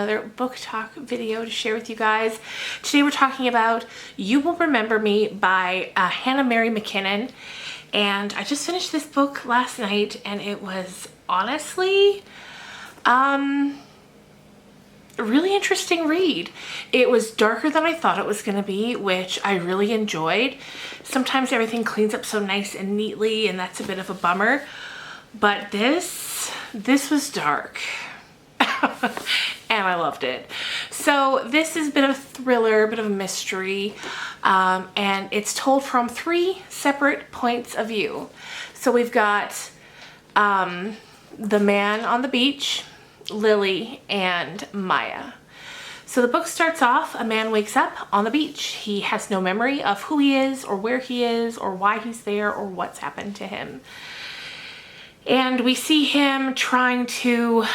another book talk video to share with you guys. Today we're talking about You Will Remember Me by Hannah Mary McKinnon. And I just finished this book last night and it was honestly a really interesting read. It was darker than I thought it was going to be, which I really enjoyed. Sometimes everything cleans up so nice and neatly and that's a bit of a bummer. But this was dark and I loved it. So this is a bit of a thriller, a bit of a mystery, and it's told from 3 separate points of view. So we've got the man on the beach, Lily, and Maya. So the book starts off, a man wakes up on the beach. He has no memory of who he is or where he is or why he's there or what's happened to him. And we see him trying to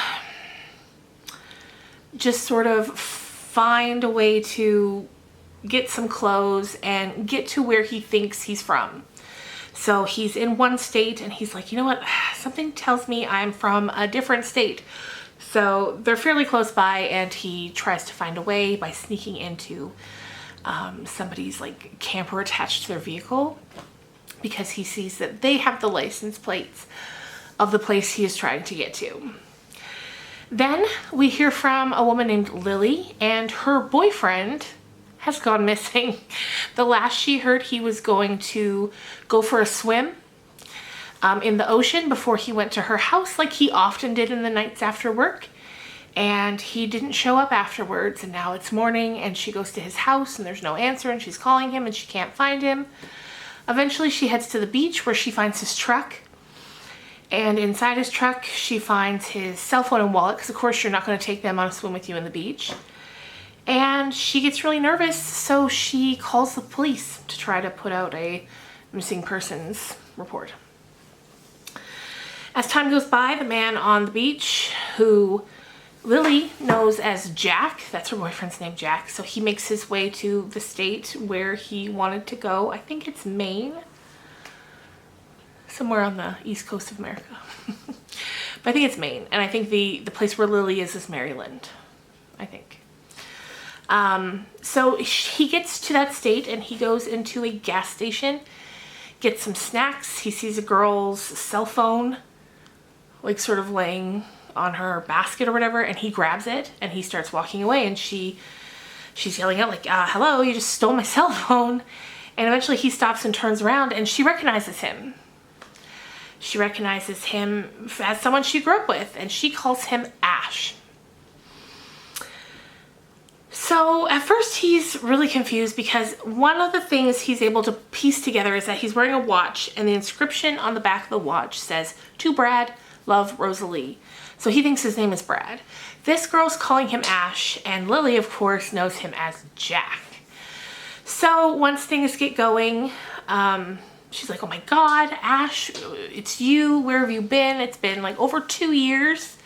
just sort of find a way to get some clothes and get to where he thinks he's from. So he's in one state and he's like, you know what, something tells me I'm from a different state. So they're fairly close by and he tries to find a way by sneaking into somebody's like camper attached to their vehicle because he sees that they have the license plates of the place he is trying to get to. Then we hear from a woman named Lily, and her boyfriend has gone missing. The last she heard, he was going to go for a swim in the ocean before he went to her house like he often did in the nights after work. And he didn't show up afterwards, and now it's morning and she goes to his house and there's no answer and she's calling him and she can't find him. Eventually she heads to the beach where she finds his truck. And inside his truck, she finds his cell phone and wallet, because of course you're not going to take them on a swim with you in the beach. And she gets really nervous, so she calls the police to try to put out a missing persons report. As time goes by, the man on the beach, who Lily knows as Jack, that's her boyfriend's name, Jack, so he makes his way to the state where he wanted to go. I think it's Maine. Somewhere on the east coast of America. But I think it's Maine, and I think the place where Lily is Maryland, I think. So he gets to that state and he goes into a gas station, gets some snacks. He sees a girl's cell phone like sort of laying on her basket or whatever, and he grabs it and he starts walking away, and she's yelling out like, hello, you just stole my cell phone. And eventually he stops and turns around and she recognizes him. She recognizes him as someone she grew up with, and she calls him Ash. So at first he's really confused because one of the things he's able to piece together is that he's wearing a watch, and the inscription on the back of the watch says, "To Brad, love, Rosalie." So he thinks his name is Brad. This girl's calling him Ash, and Lily, of course, knows him as Jack. So once things get going, she's like, oh my God, Ash, it's you. Where have you been? It's been like over 2 years.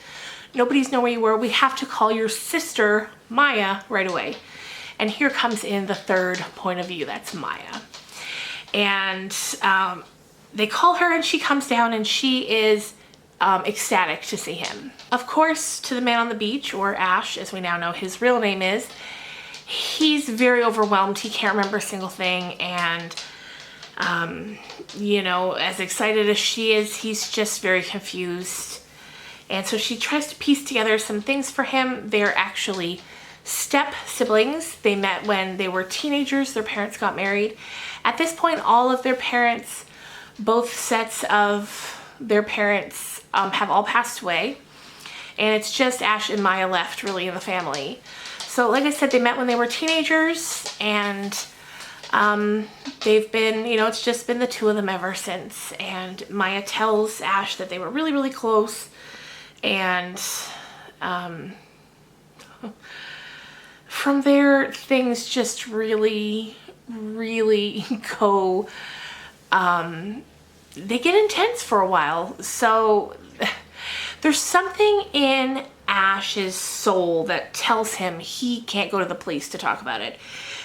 Nobody's know where you were. We have to call your sister, Maya, right away. And here comes in the 3rd point of view. That's Maya. And they call her and she comes down and she is ecstatic to see him. Of course, to the man on the beach, or Ash, as we now know his real name is, he's very overwhelmed. He can't remember a single thing, and you know, as excited as she is, he's just very confused. And so she tries to piece together some things for him. They're actually step siblings. They met when they were teenagers. Their parents got married. At this point, all of their parents, both sets of their parents, have all passed away. And it's just Ash and Maya left really in the family. So like I said, they met when they were teenagers, and they've been, you know, it's just been the 2 of them ever since. And Maya tells Ash that they were really, really close. And from there, things just really, really go, they get intense for a while. So there's something in Ash's soul that tells him he can't go to the police to talk about it.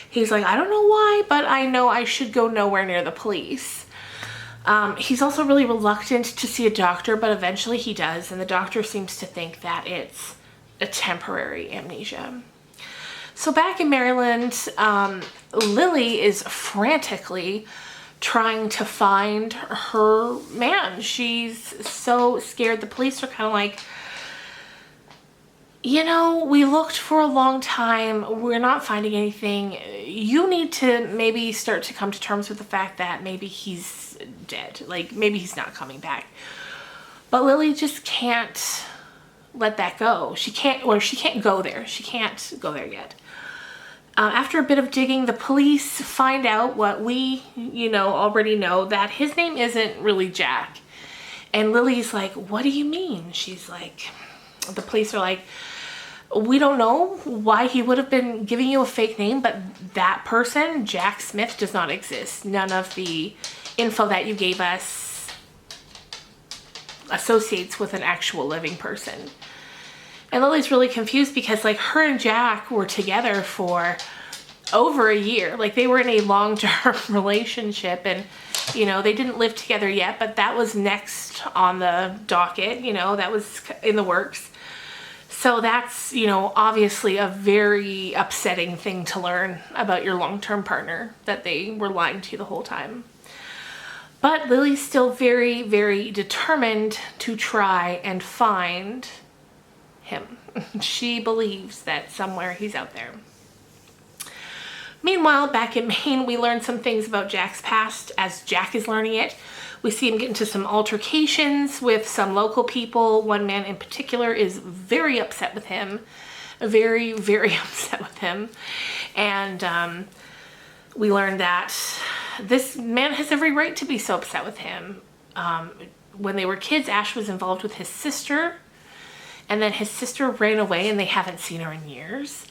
He's like, I don't know why, but I know I should go nowhere near the police. He's also really reluctant to see a doctor, but eventually he does, and the doctor seems to think that it's a temporary amnesia. So back in Maryland, Lily is frantically trying to find her man. She's so scared. The police are kind of like, you know, we looked for a long time. We're not finding anything. You need to maybe start to come to terms with the fact that maybe he's dead. Like, maybe he's not coming back. But Lily just can't let that go. She can't go there. She can't go there yet. After a bit of digging, the police find out what we, already know, that his name isn't really Jack. And Lily's like, what do you mean? She's like, the police are like, we don't know why he would have been giving you a fake name, but that person, Jack Smith, does not exist. None of the info that you gave us associates with an actual living person. And Lily's really confused because, like, her and Jack were together for over a year. Like, they were in a long-term relationship, and, they didn't live together yet, but that was next on the docket, that was in the works. So that's, obviously a very upsetting thing to learn about your long-term partner, that they were lying to you the whole time. But Lily's still very, very determined to try and find him. She believes that somewhere he's out there. Meanwhile, back in Maine, we learn some things about Jack's past as Jack is learning it. We see him get into some altercations with some local people. One man in particular is very upset with him. Very, very upset with him. And we learn that this man has every right to be so upset with him. When they were kids, Ash was involved with his sister. And then his sister ran away and they haven't seen her in years.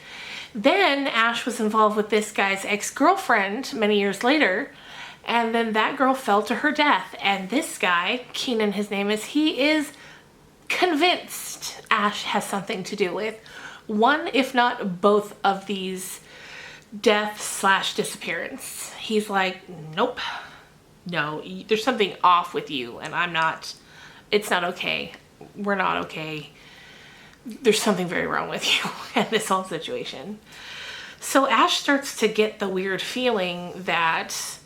Then Ash was involved with this guy's ex-girlfriend many years later. And then that girl fell to her death. And this guy, McKinnon, his name is, he is convinced Ash has something to do with one, if not both of these death/disappearance. He's like, nope, no, there's something off with you and it's not okay. We're not okay. There's something very wrong with you in this whole situation. So Ash starts to get the weird feeling that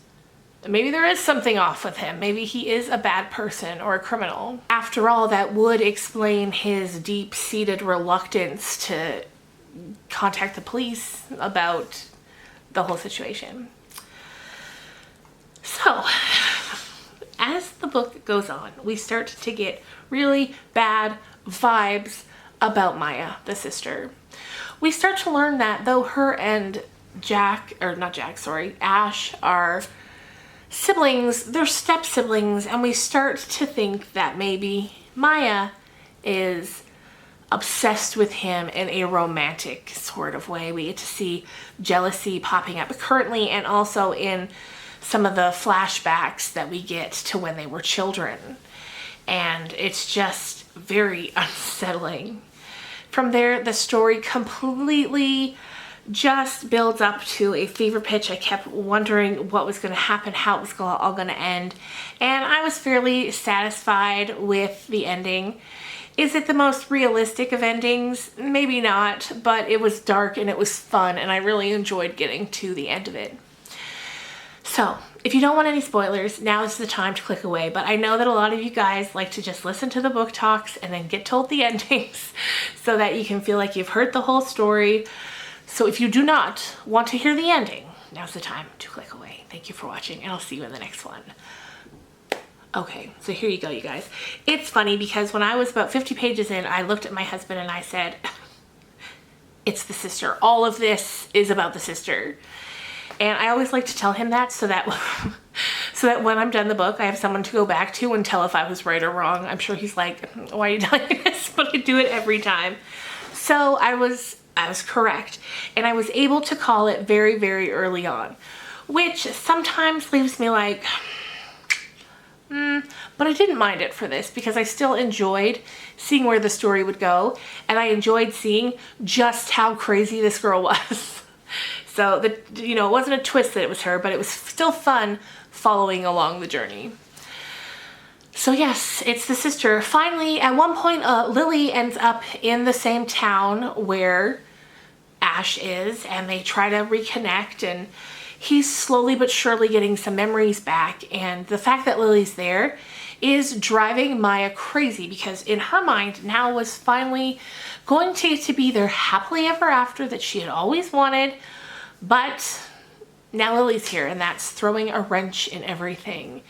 maybe there is something off with him. Maybe he is a bad person or a criminal. After all, that would explain his deep-seated reluctance to contact the police about the whole situation. So, as the book goes on, we start to get really bad vibes about Maya, the sister. We start to learn that though her and Ash are siblings, they're step siblings, and we start to think that maybe Maya is obsessed with him in a romantic sort of way. We get to see jealousy popping up currently and also in some of the flashbacks that we get to when they were children. And it's just very unsettling. From there, the story completely just builds up to a fever pitch. I kept wondering what was going to happen, how it was all going to end. And I was fairly satisfied with the ending. Is it the most realistic of endings? Maybe not, but it was dark and it was fun and I really enjoyed getting to the end of it. So, if you don't want any spoilers, now is the time to click away. But I know that a lot of you guys like to just listen to the book talks and then get told the endings so that you can feel like you've heard the whole story. So if you do not want to hear the ending, now's the time to click away. Thank you for watching and I'll see you in the next one. Okay, so here you go, you guys. It's funny because when I was about 50 pages in, I looked at my husband and I said, it's the sister. All of this is about the sister. And I always like to tell him that so that when I'm done the book, I have someone to go back to and tell if I was right or wrong. I'm sure he's like, why are you telling me this? But I do it every time. So I was correct. And I was able to call it very, very early on, which sometimes leaves me like, but I didn't mind it for this because I still enjoyed seeing where the story would go. And I enjoyed seeing just how crazy this girl was. So, it wasn't a twist that it was her, but it was still fun following along the journey. So yes, it's the sister. Finally, at one point, Lily ends up in the same town where Ash is, and they try to reconnect, and he's slowly but surely getting some memories back. And the fact that Lily's there is driving Maya crazy, because in her mind now was finally going to get to be their happily ever after that she had always wanted. But now Lily's here, and that's throwing a wrench in everything.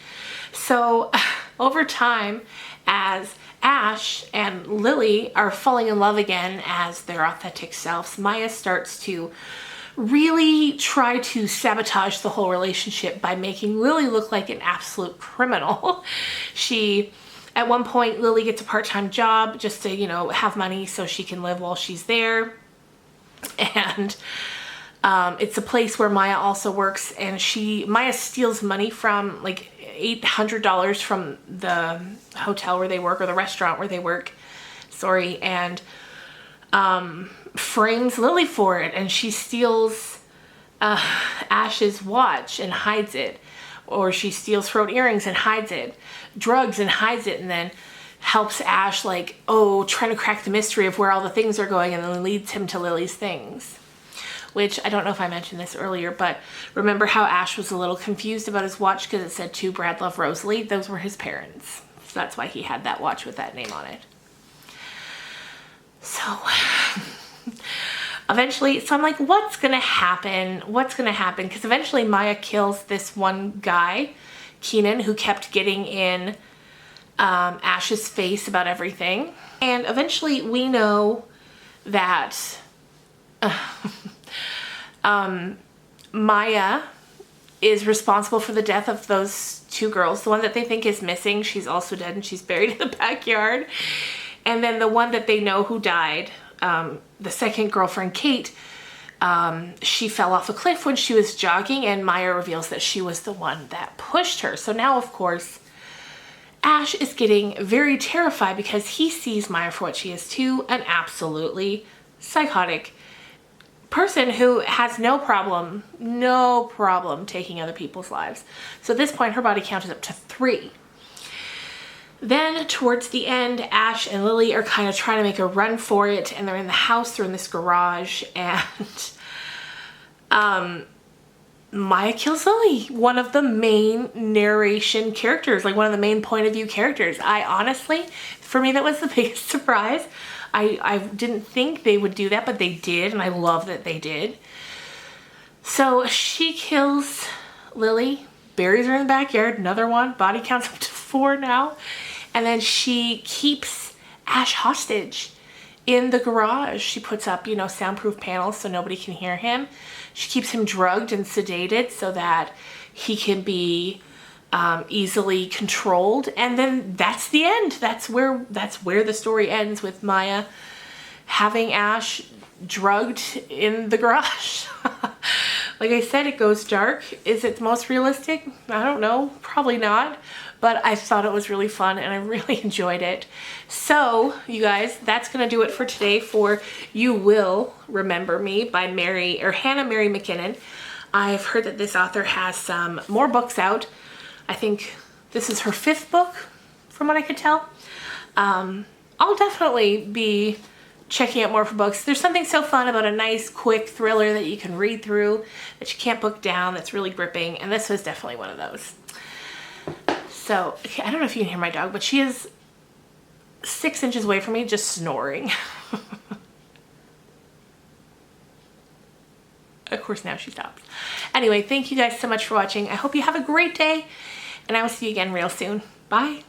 So over time, as Ash and Lily are falling in love again as their authentic selves, Maya starts to really try to sabotage the whole relationship by making Lily look like an absolute criminal. At one point, Lily gets a part-time job just to, have money so she can live while she's there. And it's a place where Maya also works, and Maya steals money from, like, $800 from the hotel where they work, or the restaurant where they work, and frames Lily for it. And she steals Ash's watch and hides it, or she steals throat earrings and hides it, drugs and hides it, and then helps Ash, trying to crack the mystery of where all the things are going, and then leads him to Lily's things. Which, I don't know if I mentioned this earlier, but remember how Ash was a little confused about his watch because it said to Brad Love Rosalie? Those were his parents. So that's why he had that watch with that name on it. So eventually, I'm like, what's going to happen? What's going to happen? Because eventually Maya kills this one guy, McKinnon, who kept getting in Ash's face about everything. And eventually we know that Maya is responsible for the death of those two girls. The one that they think is missing, she's also dead, and she's buried in the backyard. And then the one that they know who died, the second girlfriend, Kate, she fell off a cliff when she was jogging, and Maya reveals that she was the one that pushed her. So now, of course, Ash is getting very terrified because he sees Maya for what she is, too, an absolutely psychotic person who has no problem taking other people's lives. So at this point, her body count is up to 3. Then towards the end, Ash and Lily are kind of trying to make a run for it, and they're in the house, they're in this garage, and Maya kills Lily, one of the main narration characters, like one of the main point of view characters. I honestly, for me, that was the biggest surprise. I didn't think they would do that, but they did, and I love that they did. So she kills Lily, buries her in the backyard, another one, body counts up to 4 now, and then she keeps Ash hostage in the garage. She puts up, soundproof panels so nobody can hear him. She keeps him drugged and sedated so that he can be easily controlled, and then that's the end. That's where the story ends, with Maya having Ash drugged in the garage. Like I said, it goes dark. Is it the most realistic? I don't know, probably not, but I thought it was really fun and I really enjoyed it. So you guys, that's gonna do it for today for You Will Remember Me by Hannah Mary McKinnon. I've heard that this author has some more books out. I think this is her 5th book, from what I could tell. I'll definitely be checking out more for books. There's something so fun about a nice, quick thriller that you can read through, that you can't book down, that's really gripping, and this was definitely one of those. So, okay, I don't know if you can hear my dog, but she is 6 inches away from me, just snoring. Of course, now she stops. Anyway, thank you guys so much for watching. I hope you have a great day, and I will see you again real soon. Bye.